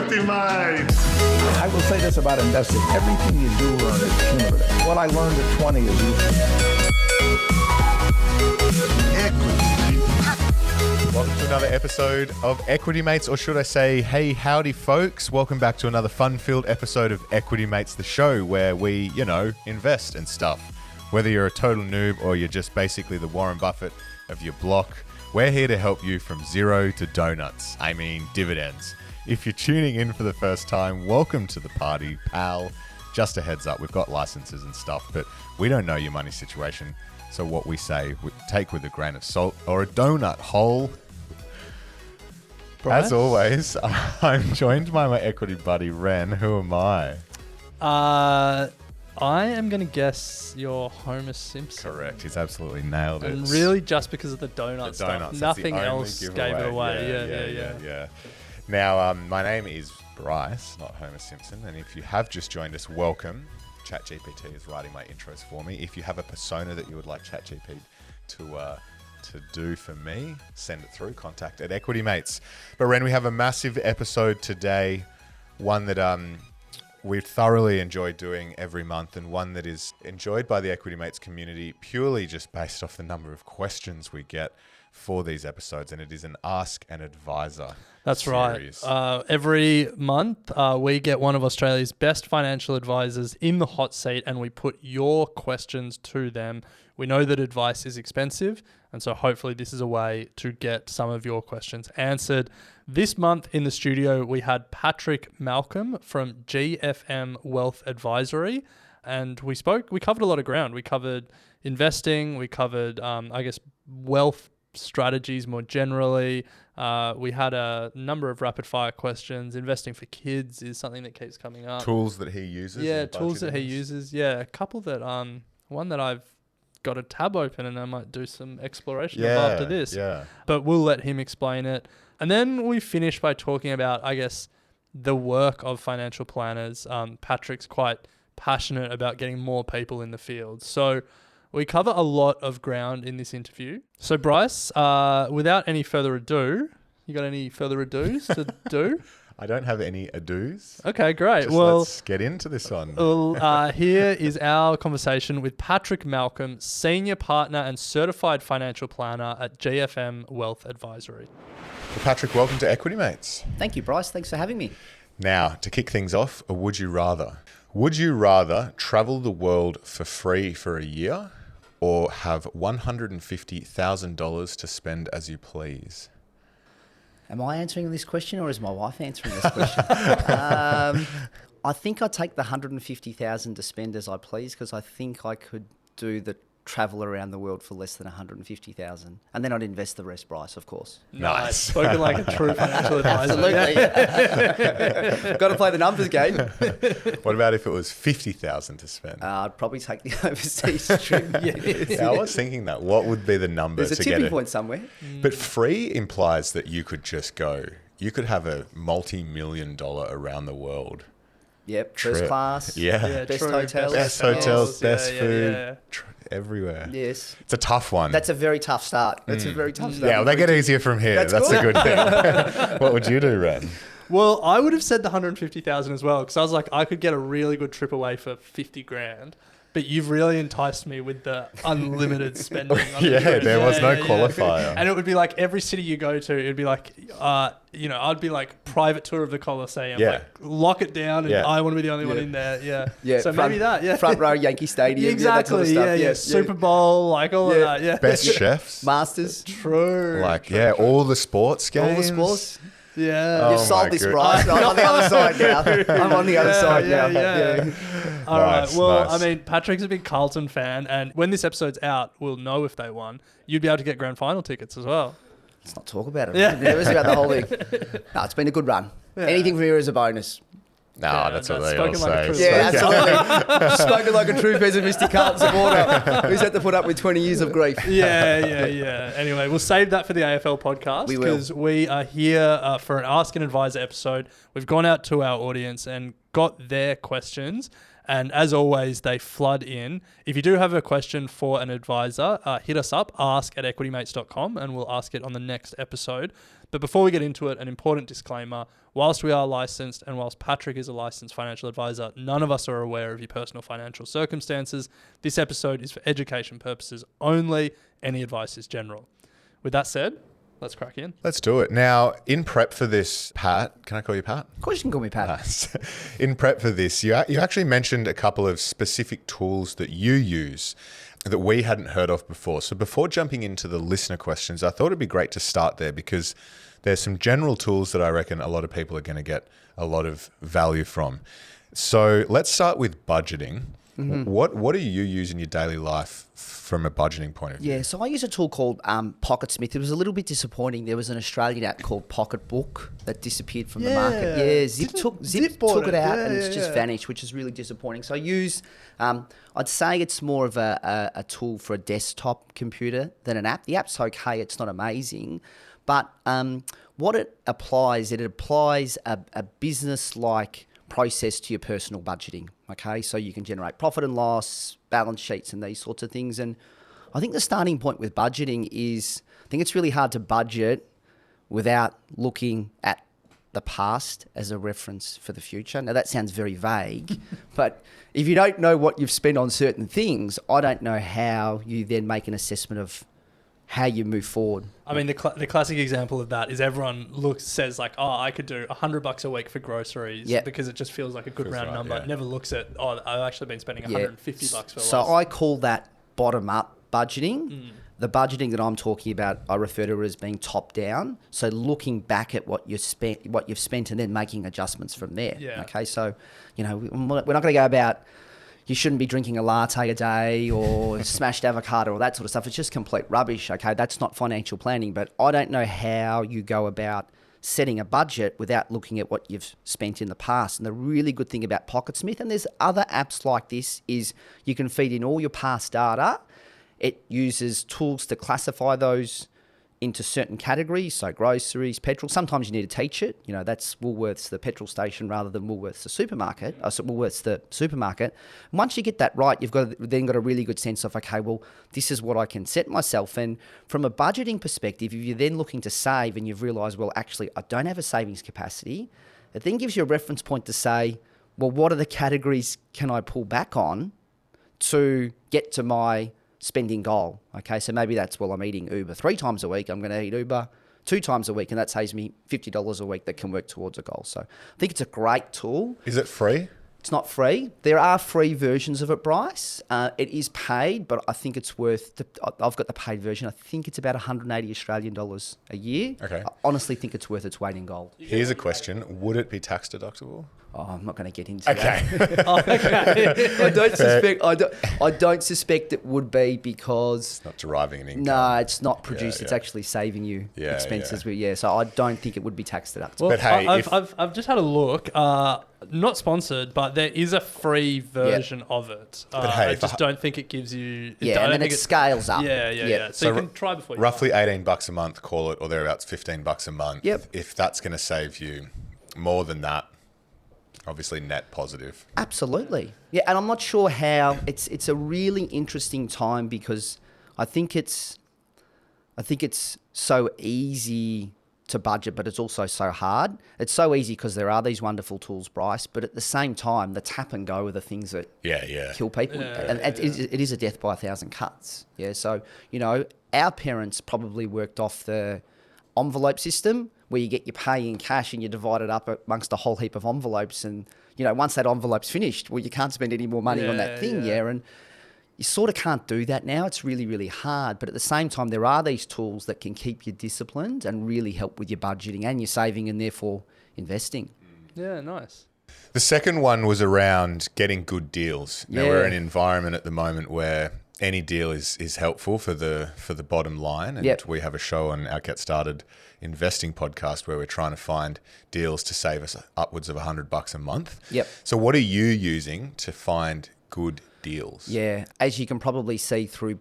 Equity Mates. I will say this about investing. Everything you do learn is cumulative. What I learned at 20 is useful. Welcome to another episode of Equity Mates, or should I say, hey, howdy, folks. Welcome back to another fun-filled episode of Equity Mates, the show where we, invest and stuff. Whether you're a total noob or you're just basically the Warren Buffett of your block, we're here to help you from zero to donuts. I mean, dividends. If you're tuning in for the first time, welcome to the party, pal. Just a heads up, we've got licenses and stuff, but we don't know your money situation. So what we say, we take with a grain of salt or a donut hole. As always, I'm joined by my equity buddy, Ren. Who am I? I am going to guess you're Homer Simpson. Correct. He's absolutely nailed it. And really just because of the donut stuff. Nothing else gave it away. Yeah. Now, my name is Bryce, not Homer Simpson. And if you have just joined us, welcome. ChatGPT is writing my intros for me. If you have a persona that you would like ChatGPT to do for me, send it through, contact at Equity Mates. But Ren, we have a massive episode today, one that we've thoroughly enjoyed doing every month, and one that is enjoyed by the Equity Mates community purely just based off the number of questions we get for these episodes, and it is an Ask an Advisor. That's series. right. Every month, we get one of Australia's best financial advisors in the hot seat, and we put your questions to them. We know that advice is expensive, and so hopefully this is a way to get some of your questions answered. This month in the studio, we had Patrick Malcolm from GFM Wealth Advisory, and we covered a lot of ground. We covered investing, we covered, wealth strategies more generally. We had a number of rapid fire questions. Investing for kids is something that keeps coming up. Tools that he uses. Yeah, tools that he uses. Yeah, a couple that, one that I've got a tab open and I might do some exploration of after this. Yeah. But we'll let him explain it. And then we finish by talking about, the work of financial planners. Patrick's quite passionate about getting more people in the field. So we cover a lot of ground in this interview. So Bryce, without any further ado, you got any further ados to do? I don't have any ados. Okay, great. Let's get into this one. Well, here is our conversation with Patrick Malcolm, Senior Partner and Certified Financial Planner at GFM Wealth Advisory. Well, Patrick, welcome to Equity Mates. Thank you, Bryce. Thanks for having me. Now, to kick things off, a would you rather? Would you rather travel the world for free for a year or have $150,000 to spend as you please? Am I answering this question or is my wife answering this question? I think I'd take the $150,000 to spend as I please, because I think I could do the travel around the world for less than $150,000, and then I'd invest the rest, Bryce, of course. Nice. Spoken like a true financial advisor. Absolutely. Got to play the numbers game. What about if it was $50,000 to spend? I'd probably take the overseas trip. Yes. Yeah, I was thinking that. What would be the number There's a to get tipping point somewhere. But free implies that you could just go. You could have a multi-million-dollar around the world. Yep. Trip. First class. Yeah. Best true. hotels. Best hotels, best food. Yeah. Everywhere. Yes. It's a tough one. That's a very tough start. That's a very tough start. Yeah, well, they get easier from here. That's cool. a good thing. What would you do, Ren? Well, I would have said the 150,000 as well, because I was like, I could get a really good trip away for 50 grand. But you've really enticed me with the unlimited spending. There was no qualifier. And it would be like every city you go to, it'd be like, I'd be like private tour of the Colosseum. Yeah. Like lock it down and I want to be the only one in there. Yeah. Yeah. So front, maybe that. Yeah. Front row Yankee Stadium. Exactly. Yeah, that sort of stuff. Super Bowl, like all of that. Yeah. Best chefs. Masters. True. All the sports games. All the sports. Yeah. You've sold this, Bryce. I'm on the other side now. I'm on the other side now. Yeah. All right. Well, nice. I mean, Patrick's a big Carlton fan, and when this episode's out, we'll know if they won. You'd be able to get grand final tickets as well. Let's not talk about it. Yeah. I'm nervous about the whole thing. No, it's been a good run. Yeah. Anything from here is a bonus. No, that's what that's they all spoken like a say. true Yeah, absolutely. Spoken like a true pessimistic Carlton supporter who's had to put up with 20 years of grief. Yeah. Anyway, we'll save that for the AFL podcast. We will. Because we are here for an Ask an Advisor episode. We've gone out to our audience and got their questions. And as always, they flood in. If you do have a question for an advisor, hit us up, ask@equitymates.com, and we'll ask it on the next episode. But before we get into it, an important disclaimer. Whilst we are licensed and whilst Patrick is a licensed financial advisor, none of us are aware of your personal financial circumstances. This episode is for education purposes only. Any advice is general. With that said, let's crack in. Let's do it. Now, in prep for this, Pat, can I call you Pat? Of course you can call me Pat. Nice. In prep for this, you actually mentioned a couple of specific tools that you use that we hadn't heard of before. So before jumping into the listener questions, I thought it'd be great to start there because there's some general tools that I reckon a lot of people are going to get a lot of value from. So let's start with budgeting. Mm-hmm. What do you use in your daily life from a budgeting point of view? Yeah, so I use a tool called Pocketsmith. It was a little bit disappointing. There was an Australian app called Pocketbook that disappeared from the market. Yeah, Zip took it out and it's just vanished, which is really disappointing. So I use, I'd say it's more of a tool for a desktop computer than an app. The app's okay, it's not amazing. But what it applies a business-like process to your personal budgeting, okay? So you can generate profit and loss, balance sheets and these sorts of things. And I think the starting point with budgeting is, I think it's really hard to budget without looking at the past as a reference for the future. Now that sounds very vague, but if you don't know what you've spent on certain things, I don't know how you then make an assessment of how you move forward. I mean, the classic example of that is everyone says like, oh, I could do $100 a week for groceries because it just feels like a good round number. Yeah. Never looks at, oh, I've actually been spending $150 for So I call that bottom-up budgeting. The budgeting that I'm talking about, I refer to it as being top-down. So looking back at what you've spent and then making adjustments from there. Yeah. Okay, so, we're not going to go about you shouldn't be drinking a latte a day or smashed avocado or that sort of stuff. It's just complete rubbish, okay? That's not financial planning. But I don't know how you go about setting a budget without looking at what you've spent in the past. And the really good thing about Pocketsmith, and there's other apps like this, is you can feed in all your past data. It uses tools to classify those into certain categories, so groceries, petrol. Sometimes you need to teach it. That's Woolworths, the petrol station, rather than Woolworths, the supermarket. Woolworths, the supermarket. Once you get that right, you've got a really good sense of, okay, well, this is what I can set myself. And from a budgeting perspective, if you're then looking to save and you've realised, well, actually, I don't have a savings capacity, it then gives you a reference point to say, well, what are the categories can I pull back on to get to my spending goal? Okay, so maybe that's, well, I'm eating Uber 3 times a week. I'm going to eat Uber 2 times a week, and that saves me $50 a week that can work towards a goal. So I think it's a great tool. Is it free? It's not free. There are free versions of it, Bryce. It is paid, but I think it's worth, I've got the paid version. I think it's about 180 Australian dollars a year. Okay. I honestly think it's worth its weight in gold. Here's a question. Would it be tax deductible? Oh, I'm not going to get into that. Okay. I don't suspect it would be because It's not deriving an income. no, it's not produced. Yeah, It's yeah. actually saving you Yeah, expenses. yeah. So I don't think it would be tax deductible. Well, But hey, I've just had a look. Not sponsored, but there is a free version of it. But hey, I if just don't think it gives you. And then it scales up. Yeah. So you can try before you roughly $18 a month, call it, or thereabouts $15 a month. Yep. If that's going to save you more than that, obviously net positive. Absolutely. Yeah, and I'm not sure how it's a really interesting time because I think it's so easy to budget, but it's also so hard. It's so easy because there are these wonderful tools, Bryce, but at the same time, the tap and go are the things that kill people. It is a death by 1,000 cuts. Yeah, so, our parents probably worked off the envelope system where you get your pay in cash and you divide it up amongst a whole heap of envelopes. And, once that envelope's finished, well, you can't spend any more money on that thing. And you sort of can't do that now. It's really, really hard. But at the same time, there are these tools that can keep you disciplined and really help with your budgeting and your saving and therefore investing. Yeah, nice. The second one was around getting good deals. Now we're in an environment at the moment where any deal is helpful for the bottom line. And we have a show on our Get Started Investing podcast where we're trying to find deals to save us upwards of $100 a month. So what are you using to find good deals? Yeah, as you can probably see through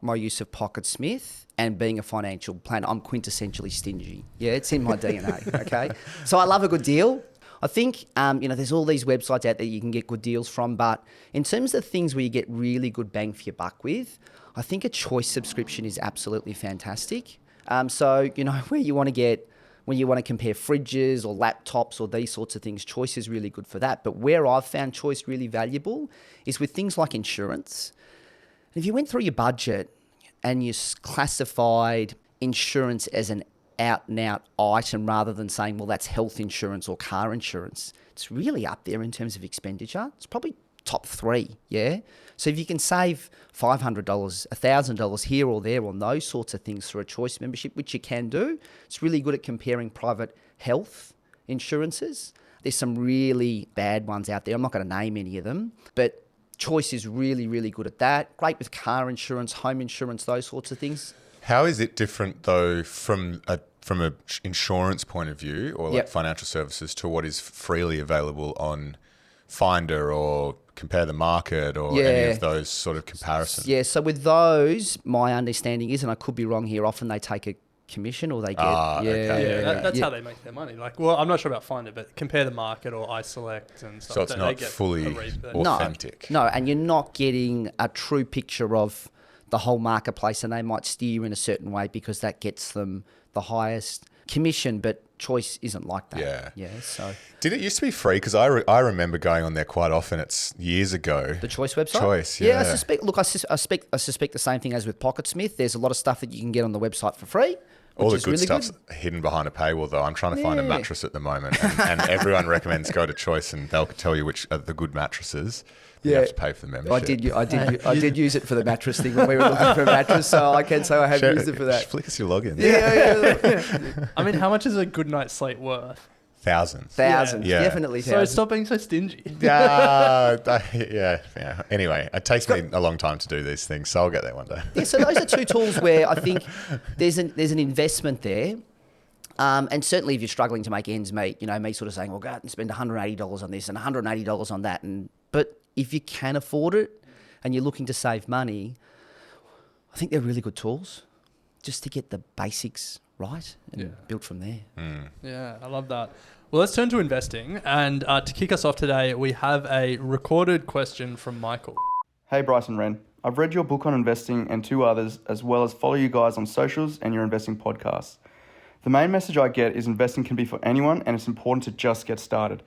my use of Pocketsmith and being a financial planner, I'm quintessentially stingy. Yeah, it's in my DNA, okay? So I love a good deal. I think, there's all these websites out there you can get good deals from, but in terms of things where you get really good bang for your buck with, I think a choice subscription is absolutely fantastic. Where you want to get, when you want to compare fridges or laptops or these sorts of things, choice is really good for that. But where I've found choice really valuable is with things like insurance. If you went through your budget and you classified insurance as an out-and-out item rather than saying, well, that's health insurance or car insurance, it's really up there in terms of expenditure. It's probably top 3, yeah? So if you can save $500, $1,000 here or there on those sorts of things through a choice membership, which you can do, it's really good at comparing private health insurances. There's some really bad ones out there. I'm not going to name any of them, but choice is really, really good at that. Great with car insurance, home insurance, those sorts of things. How is it different though from a insurance point of view or like financial services to what is freely available on Finder or Compare the Market or any of those sort of comparisons? Yeah, so with those, my understanding is, and I could be wrong here, often they take a commission or they get... That's how they make their money. Like, well, I'm not sure about Finder, but Compare the Market or iSelect and stuff. So it's not fully authentic. No, and you're not getting a true picture of the whole marketplace, and they might steer you in a certain way because that gets them the highest commission, but choice isn't like that. Yeah. So did it used to be free? Because I remember going on there quite often. It's years ago. The Choice website. Choice. Yeah. I suspect the same thing as with Pocketsmith. There's a lot of stuff that you can get on the website for free. All the good stuff's hidden behind a paywall, though. I'm trying to find a mattress at the moment, and everyone recommends go to Choice, and they'll tell you which are the good mattresses. You have to pay for the membership. I did use it for the mattress thing when we were looking for a mattress, so I can say I have used it for that. Flick us your login. Yeah. I mean, how much is a good night's sleep worth? Thousands. Yeah. Definitely thousands. So stop being so stingy. Yeah. Anyway, it takes me a long time to do these things, so I'll get there one day. Yeah, so those are two tools where I think there's an investment there. And certainly if you're struggling to make ends meet, me sort of saying, well, go out and spend $180 on this and $180 on that. But if you can afford it and you're looking to save money, I think they're really good tools just to get the basics right and build from there. Yeah, I love that. Well, let's turn to investing. And to kick us off today, we have a recorded question from Michael. Hey, Bryce and Ren. I've read your book on investing and 2 others, as well as follow you guys on socials and your investing podcasts. The main message I get is investing can be for anyone and it's important to just get started.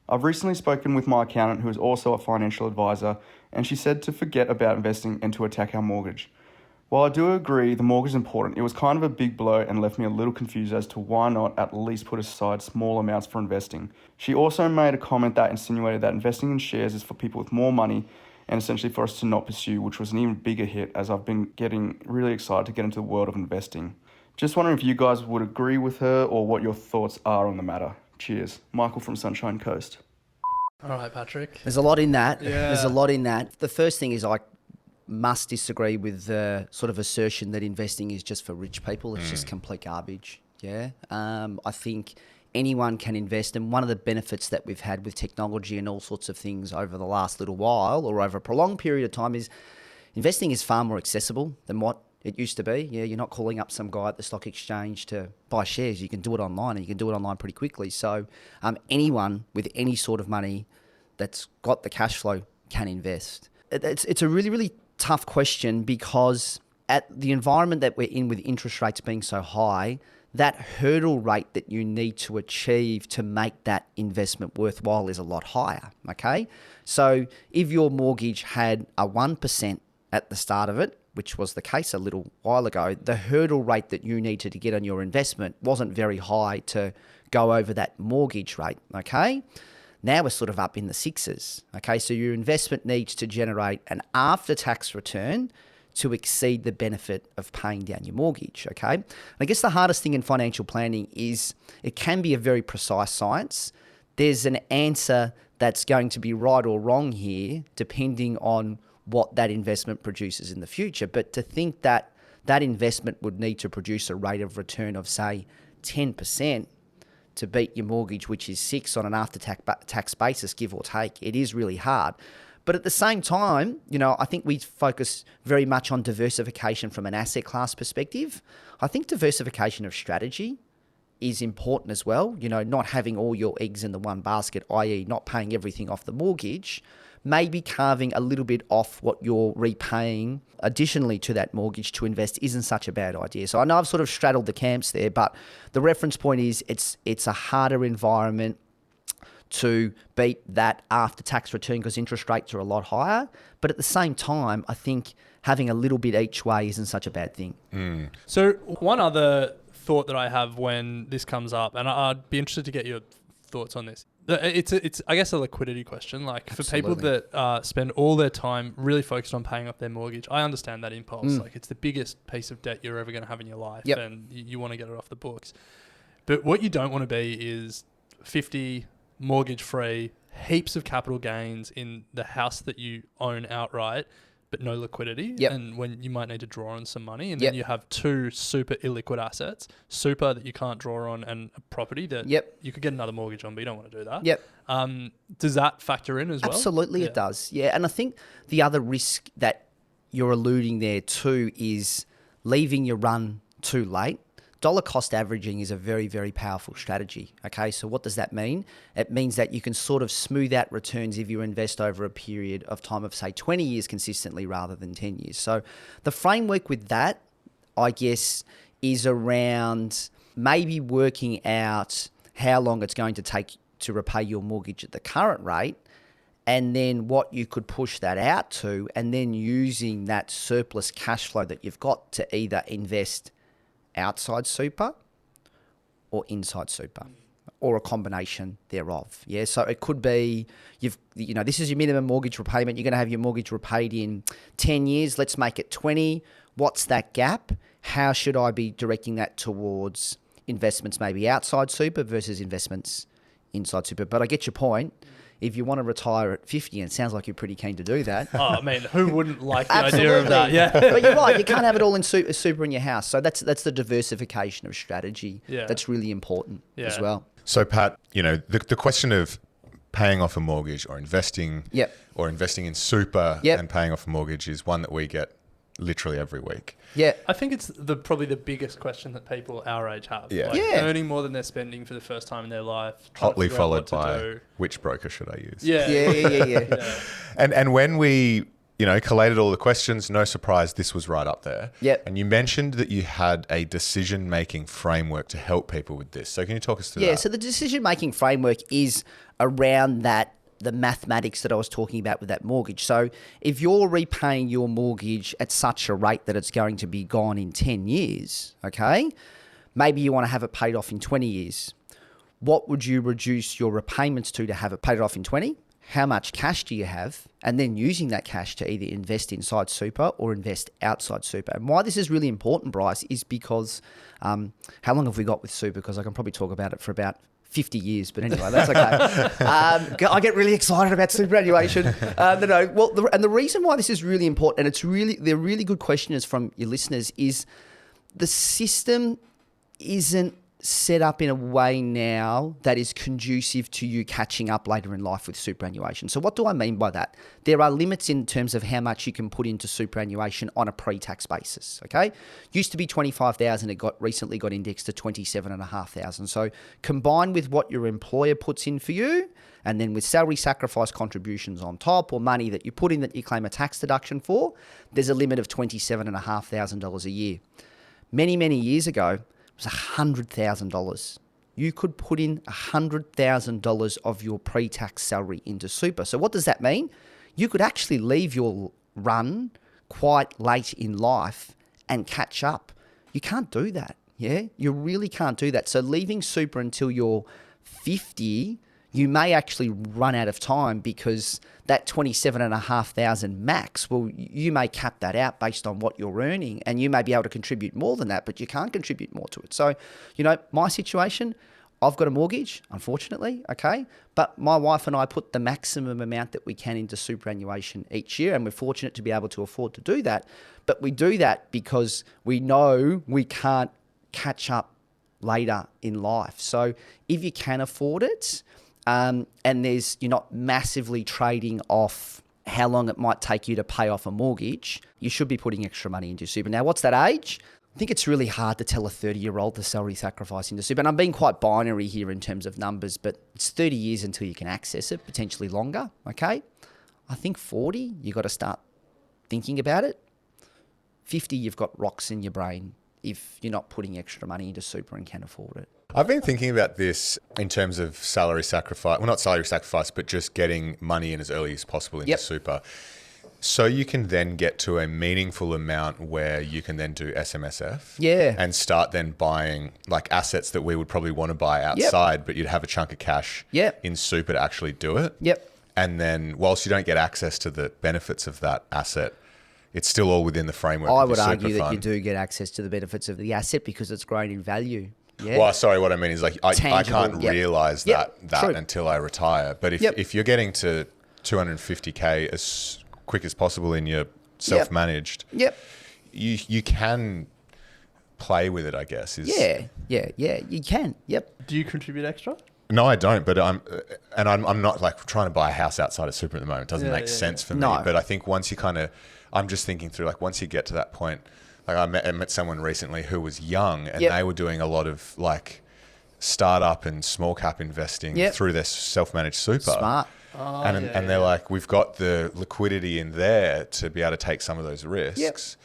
I've recently spoken with my accountant, who is also a financial advisor, and she said to forget about investing and to attack our mortgage. While I do agree the mortgage is important, it was kind of a big blow and left me a little confused as to why not at least put aside small amounts for investing. She also made a comment that insinuated that investing in shares is for people with more money and essentially for us to not pursue, which was an even bigger hit as I've been getting really excited to get into the world of investing. Just wondering if you guys would agree with her or what your thoughts are on the matter. Cheers. Michael from Sunshine Coast. All right, Patrick. There's a lot in that. Yeah. There's a lot in that. The first thing is I must disagree with the sort of assertion that investing is just for rich people. It's just complete garbage. Yeah. I think anyone can invest, and one of the benefits that we've had with technology and all sorts of things over the last little while or over a prolonged period of time is investing is far more accessible than what it used to be. Yeah, you're not calling up some guy at the stock exchange to buy shares. You can do it online, and you can do it online pretty quickly. So anyone with any sort of money that's got the cash flow can invest. It's a really, really tough question because at the environment that we're in with interest rates being so high, that hurdle rate that you need to achieve to make that investment worthwhile is a lot higher, okay? So if your mortgage had a 1% at the start of it, which was the case a little while ago, the hurdle rate that you needed to get on your investment wasn't very high to go over that mortgage rate, okay? Now we're sort of up in the 6s, okay? So your investment needs to generate an after-tax return to exceed the benefit of paying down your mortgage, okay? And I guess the hardest thing in financial planning is it can be a very precise science. There's an answer that's going to be right or wrong here, depending on what that investment produces in the future. But to think that that investment would need to produce a rate of return of, say, 10% to beat your mortgage, which is 6 on an after-tax basis, give or take, it is really hard. But at the same time, I think we focus very much on diversification from an asset class perspective. I think diversification of strategy is important as well. You know, not having all your eggs in the one basket, i.e. not paying everything off the mortgage, maybe carving a little bit off what you're repaying additionally to that mortgage to invest isn't such a bad idea. So I know I've sort of straddled the camps there, but the reference point is it's a harder environment to beat that after-tax return because interest rates are a lot higher. But at the same time, I think having a little bit each way isn't such a bad thing. So one other thought that I have when this comes up, and I'd be interested to get your thoughts on this. It's I guess a liquidity question. Like for people that spend all their time really focused on paying off their mortgage, I understand that impulse. Like it's the biggest piece of debt you're ever going to have in your life, and you want to get it off the books. But what you don't want to be is 50 mortgage free, heaps of capital gains in the house that you own outright, but no liquidity. And when you might need to draw on some money, and then you have two super illiquid assets, super that you can't draw on, and a property that you could get another mortgage on, but you don't want to do that. Does that factor in as well? Absolutely, it does. Yeah, and I think the other risk that you're alluding there to is leaving your run too late. Dollar cost averaging is a very, very powerful strategy. Okay, so what does that mean? It means that you can sort of smooth out returns if you invest over a period of time of, say, 20 years consistently rather than 10 years. So the framework with that, I guess, is around maybe working out how long it's going to take to repay your mortgage at the current rate, and then what you could push that out to, and then using that surplus cash flow that you've got to either invest outside super or inside super, or a combination thereof. Yeah, so it could be this is your minimum mortgage repayment. You're going to have your mortgage repaid in 10 years. Let's make it 20. What's that gap? How should I be directing that towards investments maybe outside super versus investments inside super? But I get your point. If you want to retire at 50, and it sounds like you're pretty keen to do that. Oh, man, who wouldn't like the idea of that? Yeah. But you're right, you can't have it all in super in your house. So that's the diversification of strategy that's really important as well. So, Pat, the question of paying off a mortgage or investing in super and paying off a mortgage is one that we get literally every week. Yeah. I think it's probably the biggest question that people our age have. Yeah. Earning more than they're spending for the first time in their life. Hotly followed by which broker should I use? Yeah. And when we, collated all the questions, no surprise, this was right up there. Yep. And you mentioned that you had a decision-making framework to help people with this. So can you talk us through that? Yeah, so the decision-making framework is around the mathematics that I was talking about with that mortgage. So if you're repaying your mortgage at such a rate that it's going to be gone in 10 years, okay, maybe you want to have it paid off in 20 years. What would you reduce your repayments to have it paid off in 20? How much cash do you have? And then using that cash to either invest inside super or invest outside super. And why this is really important, Bryce, is because how long have we got with super? Because I can probably talk about it for about 50 years, but anyway, that's okay. I get really excited about superannuation. The reason why this is really important, and they're really good questions from your listeners, is the system isn't set up in a way now that is conducive to you catching up later in life with superannuation. So what do I mean by that? There are limits in terms of how much you can put into superannuation on a pre-tax basis, okay? Used to be 25,000, it recently got indexed to 27,500. So combined with what your employer puts in for you, and then with salary sacrifice contributions on top, or money that you put in that you claim a tax deduction for, there's a limit of $27,500 a year. Many, many years ago, it was $100,000. You could put in $100,000 of your pre-tax salary into super. So what does that mean? You could actually leave your run quite late in life and catch up. You can't do that, yeah? You really can't do that. So leaving super until you're 50, you may actually run out of time because that 27,500 max, well, you may cap that out based on what you're earning, and you may be able to contribute more than that, but you can't contribute more to it. So, my situation, I've got a mortgage, unfortunately, okay? But my wife and I put the maximum amount that we can into superannuation each year, and we're fortunate to be able to afford to do that. But we do that because we know we can't catch up later in life. So if you can afford it, and you're not massively trading off how long it might take you to pay off a mortgage, you should be putting extra money into super. Now, what's that age? I think it's really hard to tell a 30-year-old to salary sacrifice into super. And I'm being quite binary here in terms of numbers, but it's 30 years until you can access it, potentially longer, okay? I think 40, you got to start thinking about it. 50, you've got rocks in your brain if you're not putting extra money into super and can afford it. I've been thinking about this in terms of salary sacrifice. Well, not salary sacrifice, but just getting money in as early as possible into super. So you can then get to a meaningful amount where you can then do SMSF and start then buying like assets that we would probably want to buy outside, but you'd have a chunk of cash in super to actually do it. And then whilst you don't get access to the benefits of that asset, it's still all within the framework I of would your argue super that fund. you do get access to the benefits of the asset because it's grown in value. Well, sorry, what I mean is like I can't realise that until I retire. But if you're getting to 250K as quick as possible in your self-managed, you can play with it, I guess. You can. Do you contribute extra? No, I don't. But I'm not like trying to buy a house outside of super at the moment. It doesn't make sense for me. But I think once you I'm just thinking through like once you get to that point, like I met someone recently who was young and they were doing a lot of like startup and small cap investing through their self-managed super. Smart. And they're like, we've got the liquidity in there to be able to take some of those risks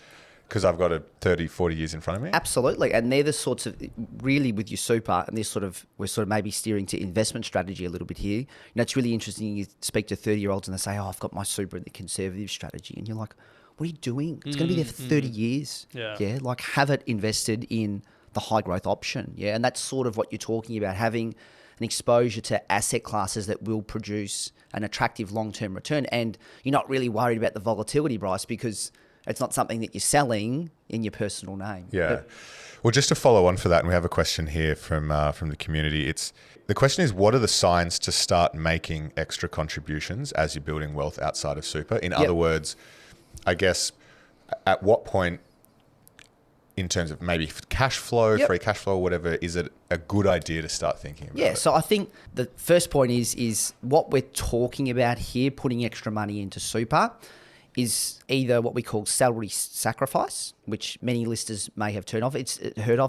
because I've got 30, 40 years in front of me. Absolutely. And they're the sorts of, really with your super, and we're sort of maybe steering to investment strategy a little bit here. You know, it's really interesting. You speak to 30-year-olds and they say, I've got my super in the conservative strategy. And you're like, what are you doing? It's going to be there for 30 years. Like have it invested in the high growth option. And that's sort of what you're talking about, having an exposure to asset classes that will produce an attractive long-term return. And you're not really worried about the volatility, Bryce, because it's not something that you're selling in your personal name. Well, just to follow on for that, and we have a question here from the community. The question is, what are the signs to start making extra contributions as you're building wealth outside of super? In other words, I guess, at what point in terms of maybe cash flow, free cash flow, whatever, is it a good idea to start thinking about it? So I think the first point is what we're talking about here, putting extra money into super, is either what we call salary sacrifice, which many listeners may have heard of.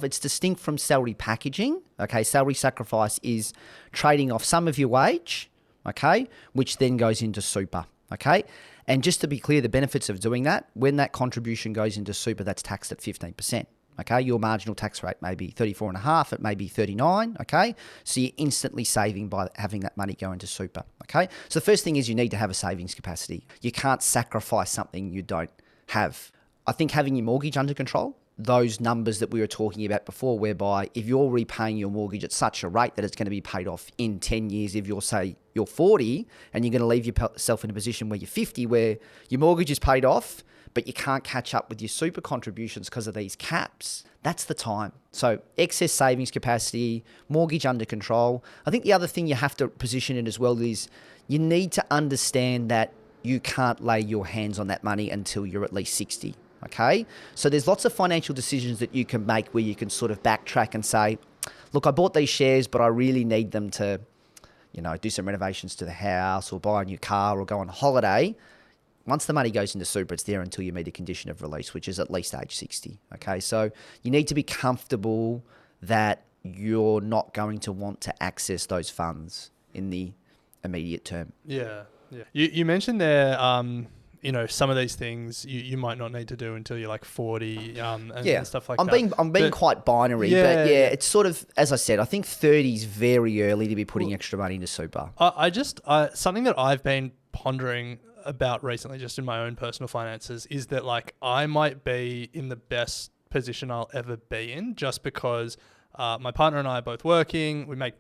It's distinct from salary packaging. Okay, salary sacrifice is trading off some of your wage, okay, which then goes into super, okay? And just to be clear, the benefits of doing that, when that contribution goes into super, that's taxed at 15%. Okay, your marginal tax rate may be 34.5, it may be 39. Okay, so you're instantly saving by having that money go into super. Okay, so the first thing is you need to have a savings capacity. You can't sacrifice something you don't have. I think having your mortgage under control, those numbers that we were talking about before, whereby if you're repaying your mortgage at such a rate that it's going to be paid off in 10 years, if you're 40 and you're going to leave yourself in a position where you're 50, where your mortgage is paid off, but you can't catch up with your super contributions because of these caps, that's the time. So excess savings capacity, mortgage under control. I think the other thing you have to position it as well is you need to understand that you can't lay your hands on that money until you're at least 60. Okay, so there's lots of financial decisions that you can make where you can sort of backtrack and say, look, I bought these shares, but I really need them to, do some renovations to the house or buy a new car or go on holiday. Once the money goes into super, it's there until you meet a condition of release, which is at least age 60. Okay, so you need to be comfortable that you're not going to want to access those funds in the immediate term. Yeah. You mentioned there, some of these things you might not need to do until you're like 40 and stuff like that. I'm being quite binary, but it's sort of, as I said, I think 30 is very early to be putting extra money into super. Something that I've been pondering about recently, just in my own personal finances, is that like I might be in the best position I'll ever be in, just because my partner and I are both working, we make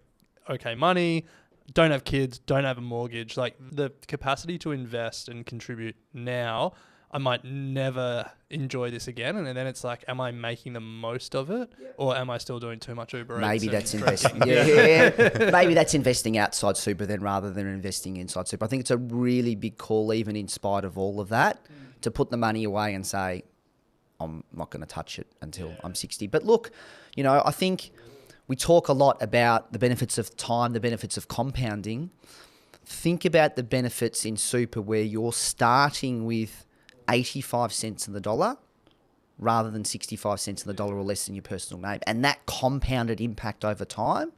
okay money, don't have kids, don't have a mortgage. Like the capacity to invest and contribute now, I might never enjoy this again. And then it's like, am I making the most of it, or am I still doing too much Uber Eats? Maybe that's investing. Maybe that's investing outside super then rather than investing inside super. I think it's a really big call, even in spite of all of that, to put the money away and say, I'm not going to touch it until I'm 60. But look, I think we talk a lot about the benefits of time, the benefits of compounding. Think about the benefits in super where you're starting with 85 cents in the dollar rather than 65 cents on the dollar or less in your personal name. And that compounded impact over time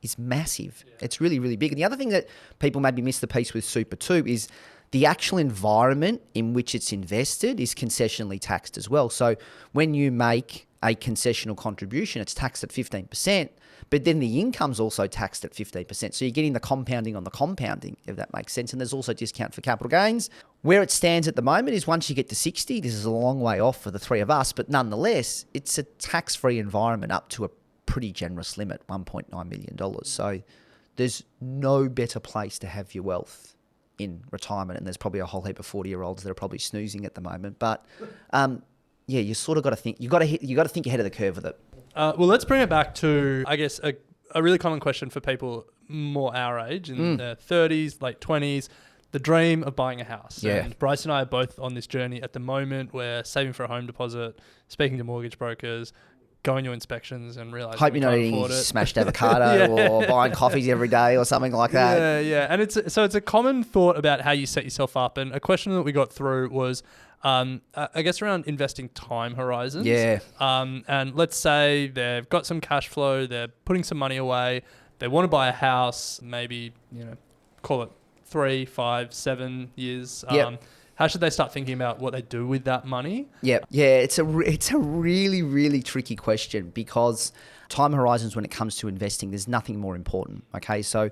is massive. It's really, really big. And the other thing that people maybe miss the piece with super too is the actual environment in which it's invested is concessionally taxed as well. So when you make a concessional contribution, it's taxed at 15%, but then the income's also taxed at 15%. So you're getting the compounding on the compounding, if that makes sense. And there's also discount for capital gains. Where it stands at the moment is once you get to 60, this is a long way off for the three of us, but nonetheless, it's a tax-free environment up to a pretty generous limit, $1.9 million. So there's no better place to have your wealth in retirement. And there's probably a whole heap of 40-year-olds that are probably snoozing at the moment. But yeah, you sort of got to think, you got to think ahead of the curve with it. Well, let's bring it back to, I guess, a really common question for people more our age, in their 30s, late 20s, the dream of buying a house. Yeah. And Bryce and I are both on this journey at the moment. We're saving for a home deposit, speaking to mortgage brokers, going to inspections and realizing Hope you're not eating smashed avocado or buying coffees every day or something like that. Yeah, yeah. And it's a common thought about how you set yourself up. And a question that we got through was, I guess, around investing time horizons. Yeah. And let's say they've got some cash flow, they're putting some money away, they want to buy a house, maybe, call it 3, 5, 7 years. Yep. How should they start thinking about what they do with that money? Yeah, it's a really, really tricky question because time horizons when it comes to investing, there's nothing more important. Okay, so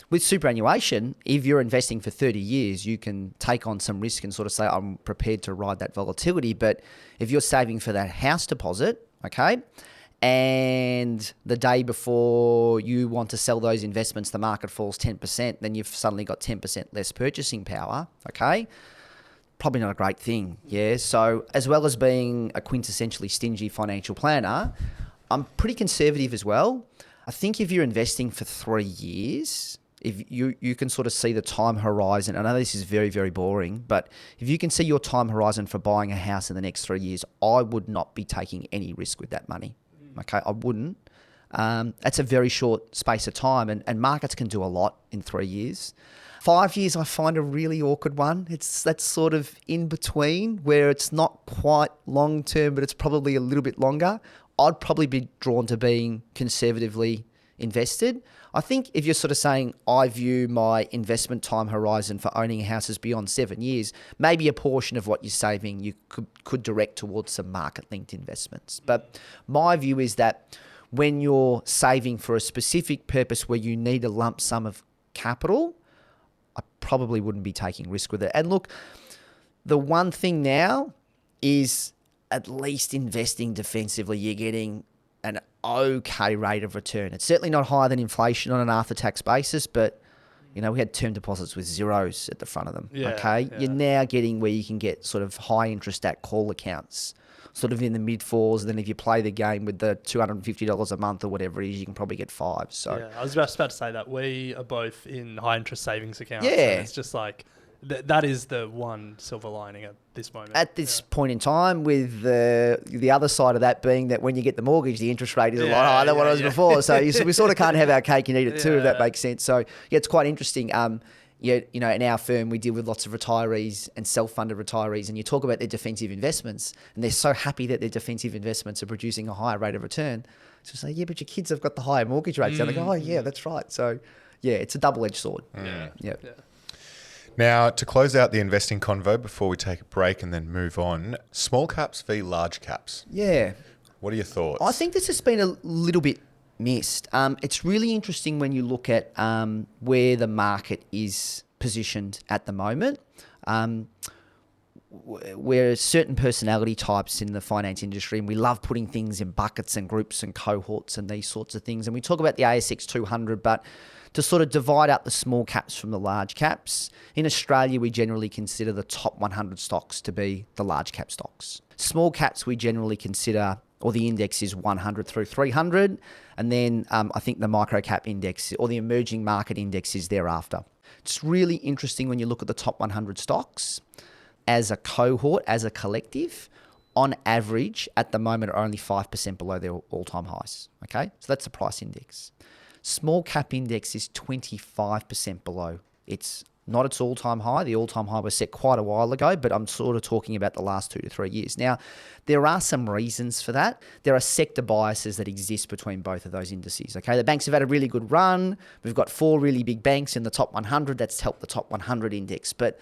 with superannuation, if you're investing for 30 years, you can take on some risk and sort of say, I'm prepared to ride that volatility. But if you're saving for that house deposit, okay, and the day before you want to sell those investments, the market falls 10%, then you've suddenly got 10% less purchasing power, okay? Probably not a great thing, yeah? So as well as being a quintessentially stingy financial planner, I'm pretty conservative as well. I think if you're investing for 3 years, if you can sort of see the time horizon, I know this is very, very boring, but if you can see your time horizon for buying a house in the next 3 years, I would not be taking any risk with that money, okay? I wouldn't. That's a very short space of time, and markets can do a lot in 3 years. 5 years, I find a really awkward one. That's sort of in between where it's not quite long term, but it's probably a little bit longer. I'd probably be drawn to being conservatively invested. I think if you're sort of saying, I view my investment time horizon for owning a house as beyond 7 years, maybe a portion of what you're saving you could direct towards some market-linked investments. But my view is that when you're saving for a specific purpose where you need a lump sum of capital, I probably wouldn't be taking risk with it. And look, the one thing now is at least investing defensively, you're getting an okay rate of return. It's certainly not higher than inflation on an after-tax basis, but we had term deposits with zeros at the front of them. Yeah, okay, yeah. You're now getting where you can get sort of high interest at call accounts, sort of in the mid 4s. Then if you play the game with the $250 a month or whatever it is, you can probably get 5. So yeah, I was just about to say that we are both in high interest savings accounts. Yeah. And it's just like that is the one silver lining at this moment. at this point in time, with the other side of that being that when you get the mortgage, the interest rate is a lot higher than what it was before. So we sort of can't have our cake and eat it too, if that makes sense. So yeah, it's quite interesting. In our firm, we deal with lots of retirees and self-funded retirees, and you talk about their defensive investments, and they're so happy that their defensive investments are producing a higher rate of return. So say, yeah, but your kids have got the higher mortgage rates. They're like, oh yeah, that's right. So yeah, it's a double-edged sword. Yeah. Now, to close out the investing convo before we take a break and then move on, small caps v large caps. Yeah. What are your thoughts? I think this has been a little bit missed. It's really interesting when you look at where the market is positioned at the moment. We're certain personality types in the finance industry, and we love putting things in buckets and groups and cohorts and these sorts of things. And we talk about the ASX 200, but to sort of divide up the small caps from the large caps, in Australia, we generally consider the top 100 stocks to be the large cap stocks. Small caps, we generally consider, or the index is 100 through 300. And then I think the micro cap index or the emerging market index is thereafter. It's really interesting when you look at the top 100 stocks as a cohort, as a collective, on average, at the moment, are only 5% below their all-time highs. Okay, so that's the price index. Small cap index is 25% below its not its all-time high. The all-time high was set quite a while ago, but I'm sort of talking about the last 2 to 3 years. Now, there are some reasons for that. There are sector biases that exist between both of those indices. Okay, the banks have had a really good run. We've got 4 really big banks in the top 100. That's helped the top 100 index, but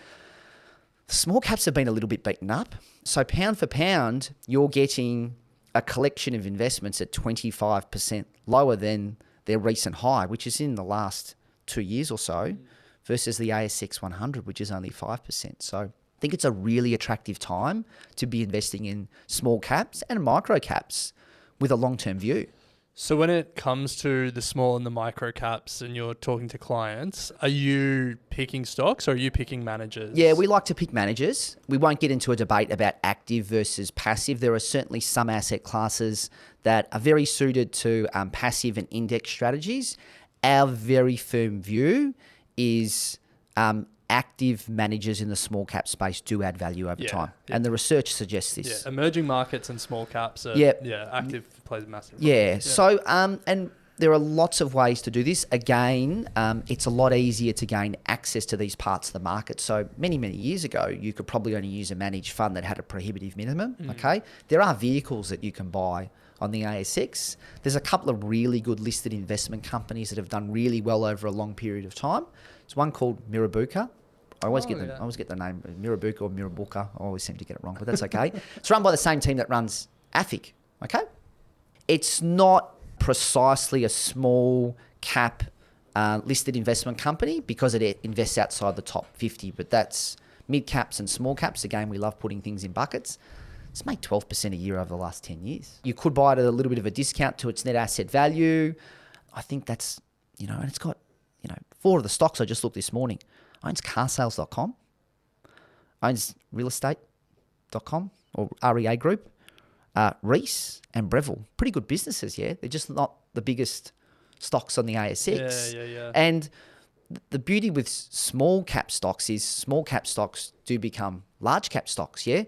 the small caps have been a little bit beaten up. So pound for pound, you're getting a collection of investments at 25% lower than their recent high, which is in the last 2 years or so, versus the ASX 100, which is only 5%. So I think it's a really attractive time to be investing in small caps and micro caps with a long-term view. So when it comes to the small and the micro caps and you're talking to clients, are you picking stocks or are you picking managers? Yeah, we like to pick managers. We won't get into a debate about active versus passive. There are certainly some asset classes that are very suited to passive and index strategies. Our very firm view is active managers in the small cap space do add value over time. Yeah. And the research suggests this. Yeah, emerging markets and small caps are, active plays a massive role. Yeah, so, and there are lots of ways to do this. Again, it's a lot easier to gain access to these parts of the market. So many, many years ago, you could probably only use a managed fund that had a prohibitive minimum, okay? There are vehicles that you can buy on the ASX. There's a couple of really good listed investment companies that have done really well over a long period of time. There's one called Mirrabooka. I always get the name Mirrabooka or Mirrabooka. I always seem to get it wrong, but that's okay. It's run by the same team that runs AFIC, okay? It's not precisely a small cap listed investment company because it invests outside the top 50, but that's mid caps and small caps. Again, we love putting things in buckets. It's made 12% a year over the last 10 years. You could buy it at a little bit of a discount to its net asset value. I think that's, and it's got, 4 of the stocks I just looked this morning. Owns carsales.com, owns realestate.com or REA Group, Reece and Breville. Pretty good businesses, yeah? They're just not the biggest stocks on the ASX. Yeah. And the beauty with small cap stocks is small cap stocks do become large cap stocks, yeah?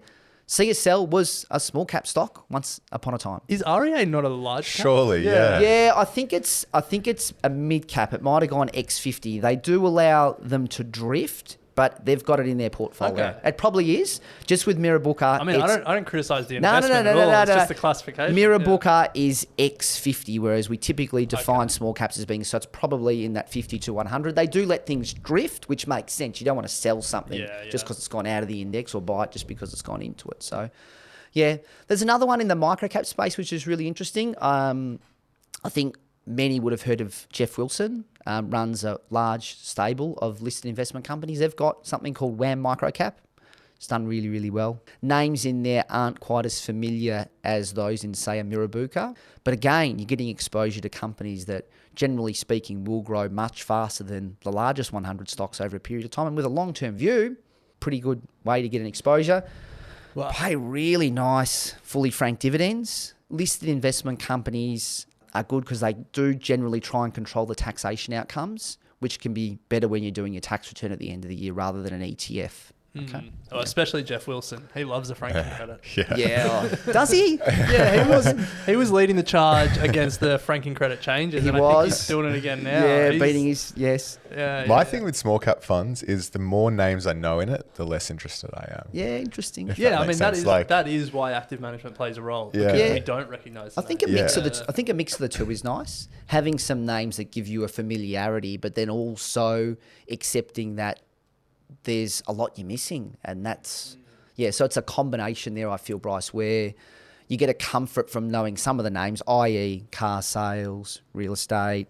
CSL was a small cap stock once upon a time. Is REA not a large cap? Surely, yeah. Yeah, I think it's a mid cap. It might have gone X50. They do allow them to drift, but they've got it in their portfolio. Okay. It probably is. Just with Mirrabooka. I mean, I don't criticize the investment at all. It's just the classification. Mirrabooka is X50, whereas we typically define small caps as being, so it's probably in that 50 to 100. They do let things drift, which makes sense. You don't want to sell something just because it's gone out of the index or buy it just because it's gone into it. So, yeah. There's another one in the microcap space, which is really interesting. I think many would have heard of Jeff Wilson. Runs a large stable of listed investment companies. They've got something called WAM Microcap. It's done really, really well. Names in there aren't quite as familiar as those in, say, a Mirrabooka. But again, you're getting exposure to companies that, generally speaking, will grow much faster than the largest 100 stocks over a period of time. And with a long-term view, pretty good way to get an exposure. Wow. Pay really nice, fully franked dividends. Listed investment companies are good because they do generally try and control the taxation outcomes, which can be better when you're doing your tax return at the end of the year rather than an ETF. Okay. Oh, especially Jeff Wilson. He loves a franking credit. Yeah. Does he? Yeah, he was leading the charge against the franking credit changes. I think he's doing it again now. Yeah, beating his, yes. My thing with small cap funds is the more names I know in it, the less interested I am. Yeah, interesting. Yeah, I mean, that is why active management plays a role. Yeah. Because we don't recognise I think a mix of the two is nice. Having some names that give you a familiarity, but then also accepting that there's a lot you're missing, and that's so it's a combination there, I feel, Bryce, where you get a comfort from knowing some of the names, i.e. car sales, real estate,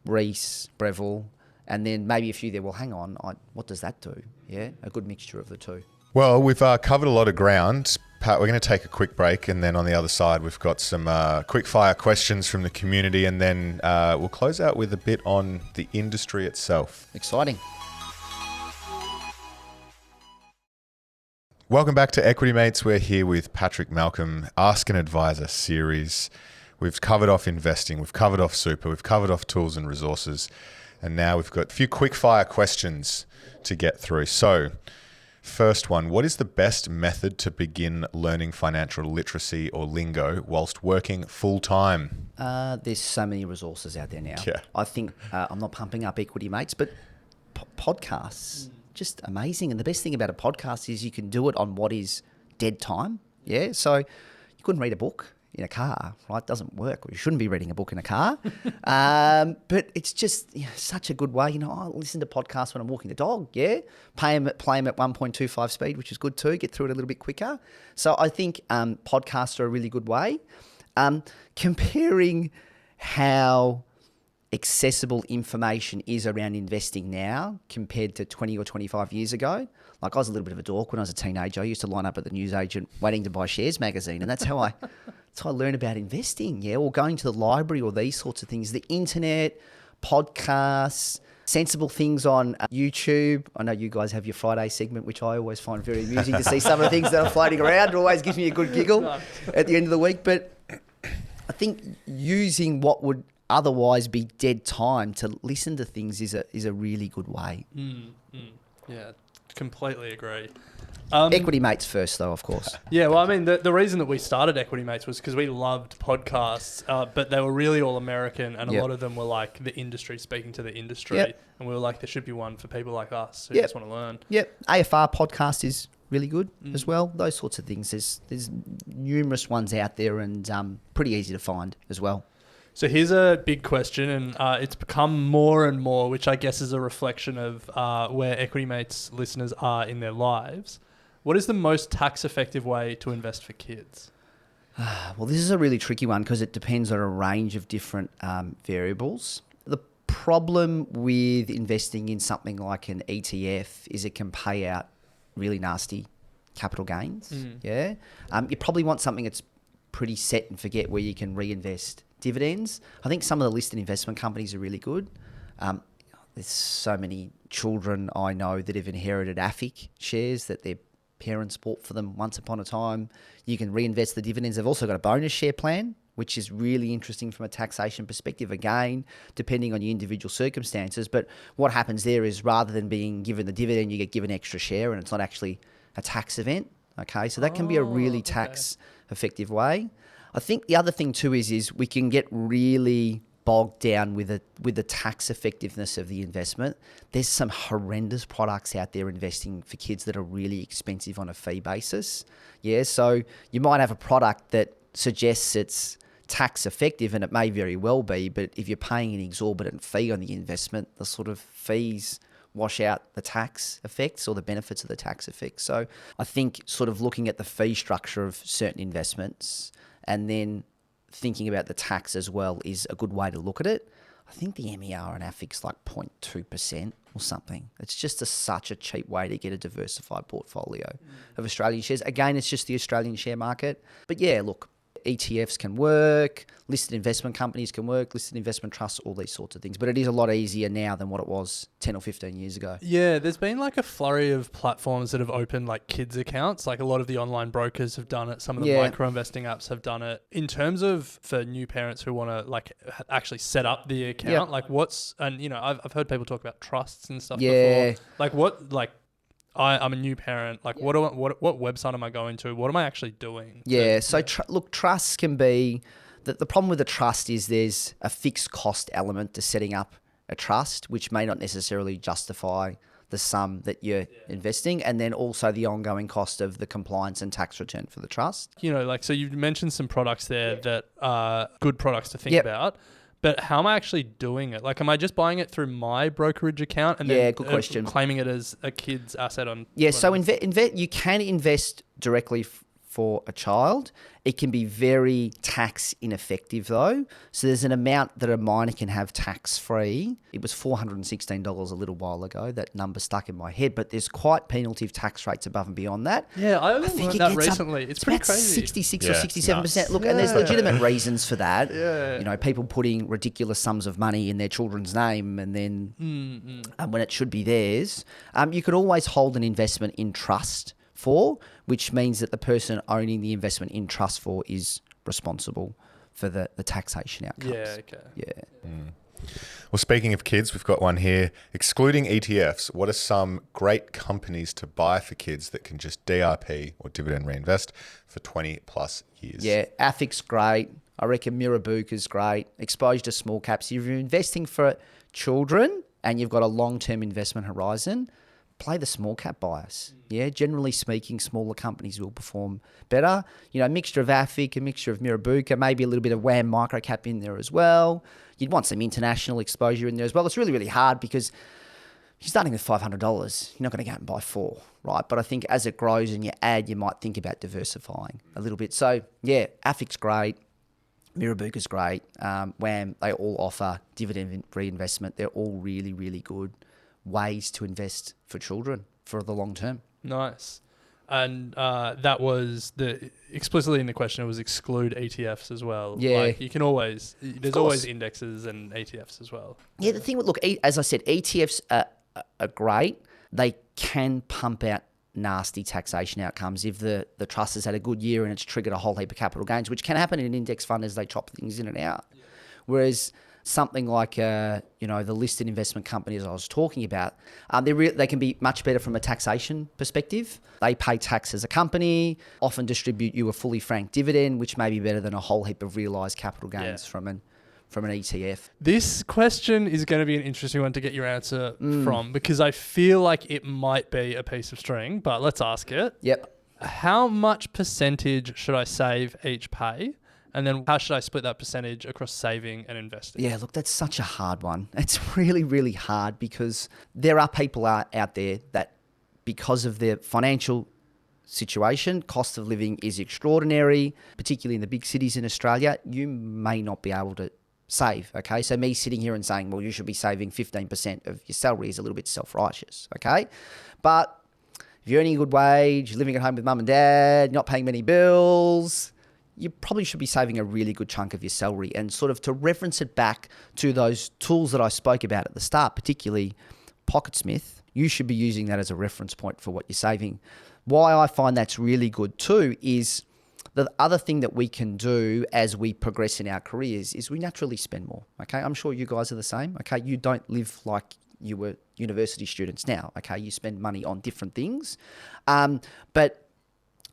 Reece, Breville, and then maybe a few there. Well, hang on, what does that do? Yeah, a good mixture of the two. Well, we've covered a lot of ground. Pat, we're going to take a quick break, and then on the other side we've got some quick fire questions from the community, and then we'll close out with a bit on the industry itself. Exciting. Welcome back to Equity Mates. We're here with Patrick Malcolm, Ask an Advisor series. We've covered off investing, we've covered off super, we've covered off tools and resources, and now we've got a few quick fire questions to get through. So, first one, what is the best method to begin learning financial literacy or lingo whilst working full time? There's so many resources out there now. Yeah. I think I'm not pumping up Equity Mates, but podcasts, just amazing. And the best thing about a podcast is you can do it on what is dead time. Yeah. So you couldn't read a book in a car, right? It doesn't work. You shouldn't be reading a book in a car. But it's just such a good way. I listen to podcasts when I'm walking the dog, play them at 1.25 speed, which is good too, get through it a little bit quicker. So I think podcasts are a really good way. Comparing how accessible information is around investing now compared to 20 or 25 years ago. Like, I was a little bit of a dork when I was a teenager. I used to line up at the newsagent waiting to buy Shares magazine, and that's how I learned about investing, or going to the library or these sorts of things. The internet, podcasts, sensible things on YouTube. I know you guys have your Friday segment, which I always find very amusing to see some of the things that are floating around. It always gives me a good giggle at the end of the week. But I think using what would otherwise be dead time to listen to things is a really good way. Yeah, completely agree. Equity Mates first, though, of course. Yeah, well, I mean, the reason that we started Equity Mates was because we loved podcasts, but they were really all American, and a lot of them were like the industry speaking to the industry, and we were like, there should be one for people like us who just want to learn. AFR podcast is really good as well. Those sorts of things. There's numerous ones out there, and pretty easy to find as well. So here's a big question, and it's become more and more, which I guess is a reflection of where Equity Mates listeners are in their lives. What is the most tax-effective way to invest for kids? Well, this is a really tricky one because it depends on a range of different variables. The problem with investing in something like an ETF is it can pay out really nasty capital gains. You probably want something that's pretty set and forget, where you can reinvest dividends. I think some of the listed investment companies are really good. There's so many children I know that have inherited AFIC shares that their parents bought for them once upon a time. You can reinvest the dividends. They've also got a bonus share plan, which is really interesting from a taxation perspective, again, depending on your individual circumstances. But what happens there is, rather than being given the dividend, you get given extra share, and it's not actually a tax event. Okay, so that can be a really tax effective way. I think the other thing too is we can get really bogged down with the tax effectiveness of the investment. There's some horrendous products out there investing for kids that are really expensive on a fee basis. So you might have a product that suggests it's tax effective, and it may very well be, but if you're paying an exorbitant fee on the investment, the sort of fees wash out the tax effects or the benefits of the tax effects. So I think sort of looking at the fee structure of certain investments and then thinking about the tax as well is a good way to look at it. I think the MER on AFIC's like 0.2% or something. It's just such a cheap way to get a diversified portfolio of Australian shares. Again, it's just the Australian share market. But yeah, look, ETFs can work, listed investment companies can work, listed investment trusts, all these sorts of things. But it is a lot easier now than what it was 10 or 15 years ago. Yeah, there's been like a flurry of platforms that have opened like kids accounts. Like a lot of the online brokers have done it. Some of the micro investing apps have done it. In terms of for new parents who want to like actually set up the account, like I've heard people talk about trusts and stuff before. Like I'm a new parent. Like, what website am I going to? What am I actually doing? Look, trusts can be... The problem with the trust is there's a fixed cost element to setting up a trust, which may not necessarily justify the sum that you're investing, and then also the ongoing cost of the compliance and tax return for the trust. So you mentioned some products there that are good products to think about. But how am I actually doing it? Like, am I just buying it through my brokerage account and then good question. Claiming it as a kid's asset on? Yeah, so you can invest directly for a child. It can be very tax ineffective though. So there's an amount that a minor can have tax free. It was $416 a little while ago. That number stuck in my head, but there's quite penalty tax rates above and beyond that. Yeah, I learned that recently. It's pretty crazy. 66 or 67%. Look, and there's legitimate reasons for that. People putting ridiculous sums of money in their children's name and then when it should be theirs. You could always hold an investment in trust which means that the person owning the investment in trust is responsible for the taxation outcomes. Yeah, okay. Yeah. Well, speaking of kids, we've got one here. Excluding ETFs, what are some great companies to buy for kids that can just DRP or dividend reinvest for 20 plus years? Yeah, AFIC's great. I reckon Mirrabooka's great. Exposure to small caps. If you're investing for children, and you've got a long-term investment horizon, play the small cap bias. Yeah, generally speaking, smaller companies will perform better. You know, a mixture of AFIC, a mixture of Mirrabooka, maybe a little bit of WAM microcap in there as well. You'd want some international exposure in there as well. It's really, really hard because you're starting with $500. You're not going to go out and buy 4, right? But I think as it grows and you add, you might think about diversifying a little bit. So, yeah, AFIC's great. Mirrabooka's great. WAM, they all offer dividend reinvestment. They're all really, really good ways to invest for children for the long term. Nice. And that was explicitly in the question, it was exclude ETFs as well. Yeah. Like you can always, there's always indexes and ETFs as well. Yeah, the thing with, look, as I said, ETFs are great. They can pump out nasty taxation outcomes if the trust has had a good year and it's triggered a whole heap of capital gains, which can happen in an index fund as they chop things in and out. Yeah. Whereas something like, the listed investment companies I was talking about, they can be much better from a taxation perspective. They pay tax as a company, often distribute you a fully franked dividend, which may be better than a whole heap of realised capital gains from an ETF. This question is going to be an interesting one to get your answer from, because I feel like it might be a piece of string, but let's ask it. Yep. How much percentage should I save each pay? And then how should I split that percentage across saving and investing? Yeah, look, that's such a hard one. It's really, really hard because there are people out there that, because of their financial situation, cost of living is extraordinary, particularly in the big cities in Australia, you may not be able to save, okay? So me sitting here and saying, well, you should be saving 15% of your salary is a little bit self-righteous, okay? But if you're earning a good wage, you're living at home with mum and dad, not paying many bills, you probably should be saving a really good chunk of your salary. And sort of to reference it back to those tools that I spoke about at the start, particularly PocketSmith, you should be using that as a reference point for what you're saving. Why I find that's really good too is the other thing that we can do as we progress in our careers is we naturally spend more, okay? I'm sure you guys are the same, okay? You don't live like you were university students now, okay? You spend money on different things. And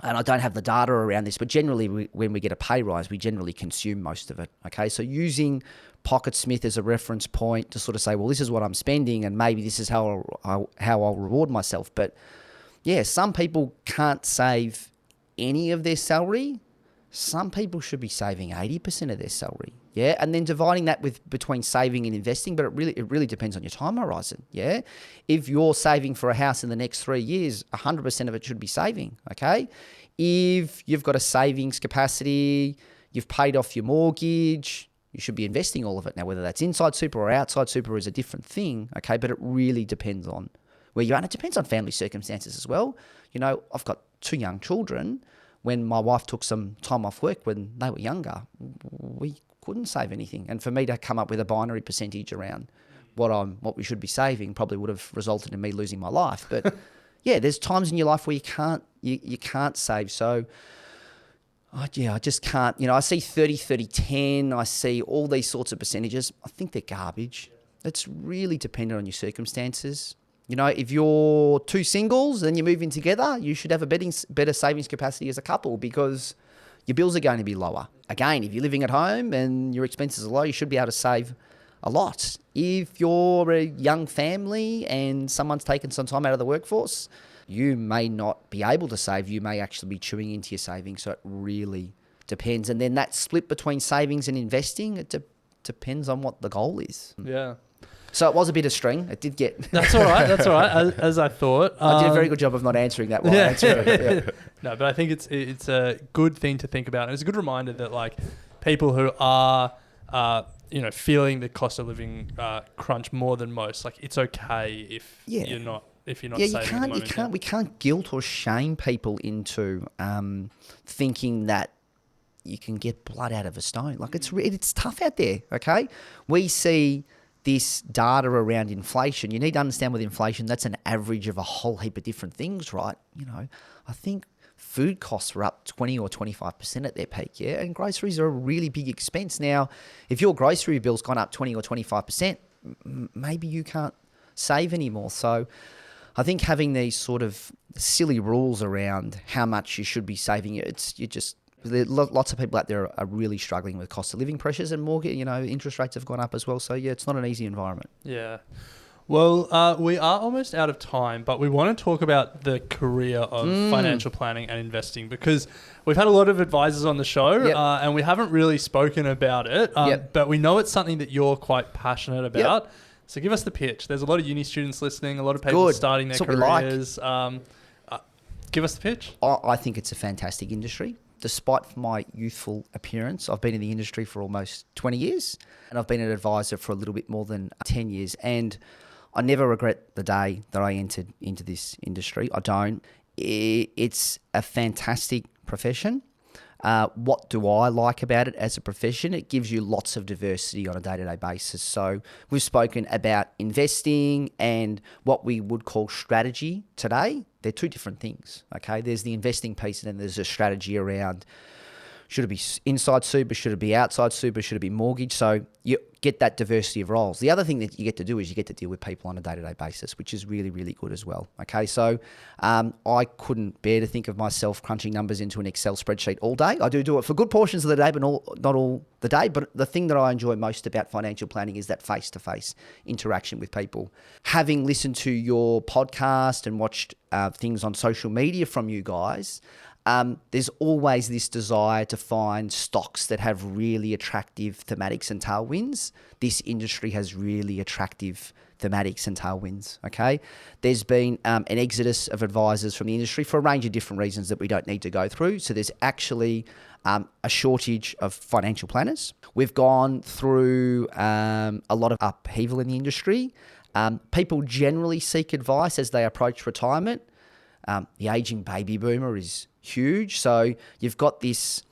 I don't have the data around this, but generally when we get a pay rise, we generally consume most of it, okay? So using PocketSmith as a reference point to sort of say, well, this is what I'm spending and maybe this is how I'll reward myself. But yeah, some people can't save any of their salary. Some people should be saving 80% of their salary, yeah? And then dividing that between saving and investing, but it really depends on your time horizon, yeah? If you're saving for a house in the next 3 years, 100% of it should be saving, okay? If you've got a savings capacity, you've paid off your mortgage, you should be investing all of it. Now, whether that's inside super or outside super is a different thing, okay? But it really depends on where you are. And it depends on family circumstances as well. You know, I've got 2 young children. When my wife took some time off work when they were younger, we couldn't save anything. And for me to come up with a binary percentage around what we should be saving probably would have resulted in me losing my life. But yeah, there's times in your life where you can't save. So I just can't. You know, I see 30, 30, 10. I see all these sorts of percentages. I think they're garbage. It's really dependent on your circumstances. You know, if you're 2 singles and you move in together, you should have a better savings capacity as a couple because your bills are going to be lower. Again, if you're living at home and your expenses are low, you should be able to save a lot. If you're a young family and someone's taken some time out of the workforce, you may not be able to save. You may actually be chewing into your savings. So it really depends. And then that split between savings and investing, it depends on what the goal is. Yeah. So it was a bit of string. It did get... That's all right. That's all right, as I thought. I did a very good job of not answering that while I answered it. Yeah. No, but I think it's a good thing to think about. And it's a good reminder that, like, people who are, feeling the cost of living crunch more than most, like, it's okay if you're not saving at the moment. We can't guilt or shame people into thinking that you can get blood out of a stone. Like, it's tough out there, okay? We see this data around inflation. You need to understand with inflation, that's an average of a whole heap of different things, right? You know, I think food costs were up 20 or 25% at their peak, yeah? And groceries are a really big expense. Now, if your grocery bill's gone up 20 or 25%, maybe you can't save anymore. So I think having these sort of silly rules around how much you should be saving, lots of people out there are really struggling with cost of living pressures and mortgage, interest rates have gone up as well. So yeah, it's not an easy environment. Yeah. Well, we are almost out of time, but we want to talk about the career of financial planning and investing, because we've had a lot of advisors on the show and we haven't really spoken about it, but we know it's something that you're quite passionate about. So give us the pitch. There's a lot of uni students listening, a lot of people starting their careers. Give us the pitch. I think it's a fantastic industry. Despite my youthful appearance, I've been in the industry for almost 20 years and I've been an advisor for a little bit more than 10 years. And I never regret the day that I entered into this industry. I don't. It's a fantastic profession. What do I like about it as a profession? It gives you lots of diversity on a day-to-day basis. So we've spoken about investing and what we would call strategy today. They're two different things, okay? There's the investing piece and then there's a strategy around, should it be inside super, should it be outside super, should it be mortgage? So you get that diversity of roles. The other thing that you get to do is you get to deal with people on a day-to-day basis, which is really, really good as well. Okay, so I couldn't bear to think of myself crunching numbers into an Excel spreadsheet all day. I do it for good portions of the day, but not all the day. But the thing that I enjoy most about financial planning is that face-to-face interaction with people. Having listened to your podcast and watched things on social media from you guys, there's always this desire to find stocks that have really attractive thematics and tailwinds. This industry has really attractive thematics and tailwinds, okay? There's been an exodus of advisors from the industry for a range of different reasons that we don't need to go through. So there's actually a shortage of financial planners. We've gone through a lot of upheaval in the industry. People generally seek advice as they approach retirement. The aging baby boomer is huge. So you've got this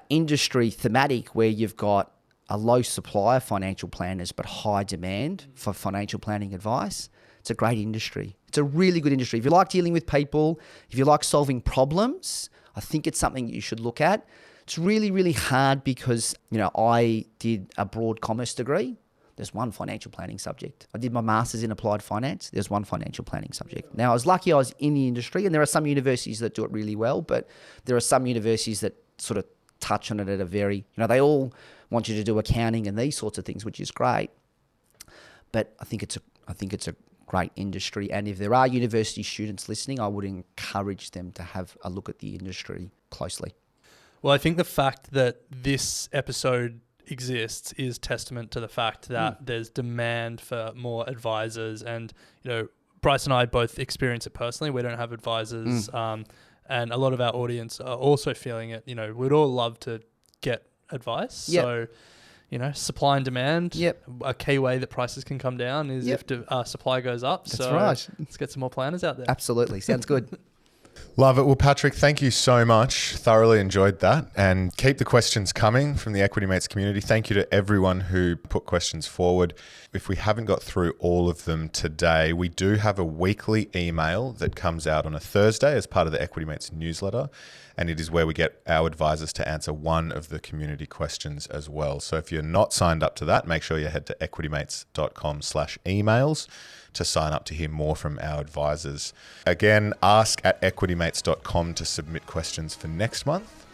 industry thematic where you've got a low supply of financial planners, but high demand for financial planning advice. It's a great industry. It's a really good industry. If you like dealing with people, if you like solving problems, I think it's something that you should look at. It's really, really hard because, I did a broad commerce degree. There's one financial planning subject. I did my master's in applied finance. There's one financial planning subject. Now, I was lucky I was in the industry, and there are some universities that do it really well, but there are some universities that sort of touch on it at a very, they all want you to do accounting and these sorts of things, which is great. But I think it's a great industry. And if there are university students listening, I would encourage them to have a look at the industry closely. Well, I think the fact that this episode exists is testament to the fact that there's demand for more advisors, and Bryce and I both experience it personally. We don't have advisors, and a lot of our audience are also feeling it. We'd all love to get advice. So supply and demand. A key way that prices can come down is if supply goes up. That's right. Let's get some more planners out there. Absolutely, sounds good. Love it. Well, Patrick, thank you so much. Thoroughly enjoyed that. And keep the questions coming from the Equity Mates community. Thank you to everyone who put questions forward. If we haven't got through all of them today, we do have a weekly email that comes out on a Thursday as part of the Equity Mates newsletter. And it is where we get our advisors to answer one of the community questions as well. So if you're not signed up to that, make sure you head to equitymates.com/emails to sign up to hear more from our advisors. Again, ask at equitymates.com to submit questions for next month.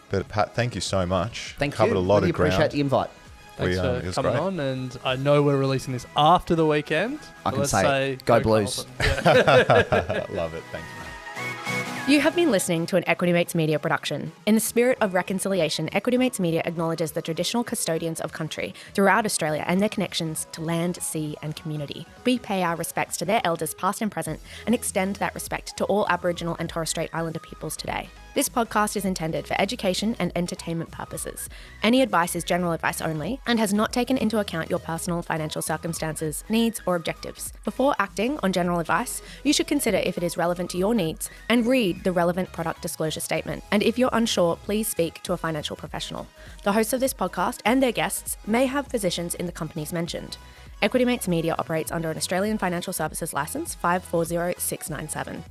But Pat, thank you so much. Thank Covered you. a lot really of ground. Appreciate the invite. Thanks for coming on, and I know we're releasing this after the weekend. I can say go Blues. Love it. Thank you. You have been listening to an Equity Mates Media production. In the spirit of reconciliation, Equity Mates Media acknowledges the traditional custodians of country throughout Australia and their connections to land, sea and community. We pay our respects to their elders past and present and extend that respect to all Aboriginal and Torres Strait Islander peoples today. This podcast is intended for education and entertainment purposes. Any advice is general advice only and has not taken into account your personal financial circumstances, needs or objectives. Before acting on general advice, you should consider if it is relevant to your needs and read the relevant product disclosure statement. And if you're unsure, please speak to a financial professional. The hosts of this podcast and their guests may have positions in the companies mentioned. Equity Mates Media operates under an Australian Financial Services Licence 540697.